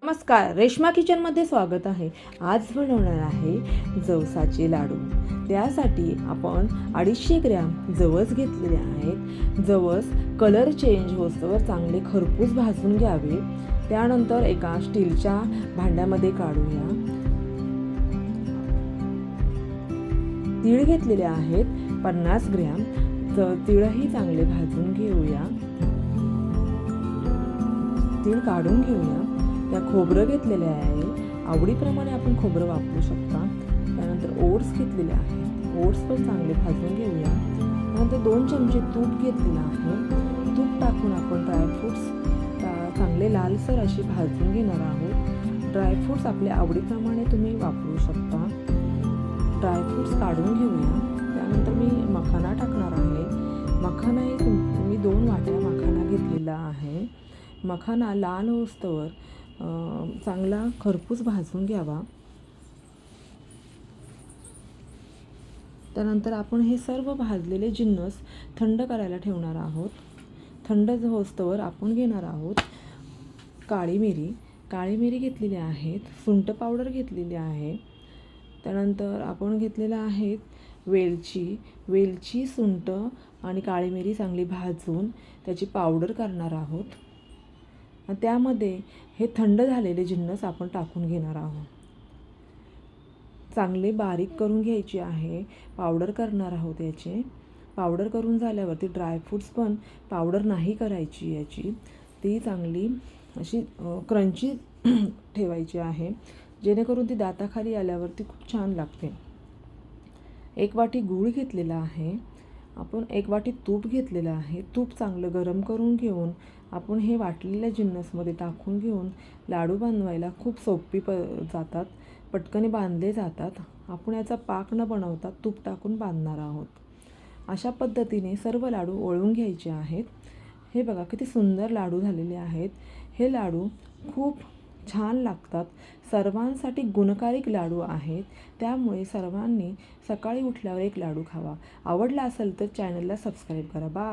नमस्कार, रेश्मा किचनमध्ये स्वागत आहे। आज बनवणार आहे जवसाचे लाडू। त्यासाठी आपण 250 ग्रॅम जवस घेतलेले आहेत। जवस कलर चेंज होस्तवर चांगले खरपूस भाजून घ्यावे। त्यानंतर एका स्टीलच्या भांड्यामध्ये काढूया। तीळ घेतलेले आहेत 50 ग्रॅम। तीळही चांगले भाजून घेऊया। तीळ काढून घेऊया। त्या खोबरं घेतलेले आहे, आवडीप्रमाणे आपण खोबरं वापरू शकता। त्यानंतर ओट्स घेतलेले आहे, ओट्स पण चांगले भाजून घेऊया। त्यानंतर 2 चमचे तूप घेतलेलं आहे, तूप टाकून आपण ड्रायफ्रूट्स चांगले लालसर असे भाजून घेणार आहोत। ड्रायफ्रूट्स आपल्या आवडीप्रमाणे तुम्ही वापरू शकता। ड्रायफ्रूट्स काढून घेऊया। त्यानंतर मी मखाना टाकणार आहे। मखाना मी 2 वाट्या मखाना घेतलेला आहे। मखाना लाल होस्तवर चांगला खरपूस भाजून घ्यावा। त्यानंतर आपण हे सर्व भाजलेले जिन्नस थंड करायला ठेवणार आहोत। थंड होस्तवर आपण घेणार आहोत काळी मिरी। काळी मिरी घेतलेली आहेत, सुंठ पावडर घेतलेली आहे। त्यानंतर आपण घेतलेला आहेत वेलची, सुंठ आणि काळी मिरी चांगली भाजून त्याची पावडर करणार आहोत। त्यामध्ये हे थंड झालेले जिन्नस आपण टाकून घेणार आहोत। चांगले बारीक करून घ्यायचे आहे, पावडर करणार आहोत याचे। पावडर करून झाल्यावरती ड्रायफ्रूट्स पण पावडर नाही करायची याची, ती चांगली अशी क्रंची ठेवायची आहे, जेणेकरून ती दाताखाली आल्यावरती खूप छान लागते। 1 वाटी गूळ घेतलेला आहे, आपण 1 वाटी तूप घेतलेलं आहे। तूप चांगलं गरम करून घेऊन आपण हे वाटलेल्या जिन्नसमध्ये टाकून घेऊन लाडू बनवायला खूप सोपी जातात, पटकन बांधले जातात। आपण याचा पाक न बनवता तूप टाकून बांधणार आहोत। अशा पद्धतीने सर्व लाडू वळून घ्यायचे आहेत। हे बघा किती सुंदर लाडू झालेले आहेत। हे लाडू खूप छान लागतात, सर्वांसाठी गुणकारी लाडू आहेत। त्यामुळे सर्वांनी सकाळी उठल्यावर एक लाडू खावा। आवडला असेल तर चॅनलला सबस्क्राईब करा। बाय।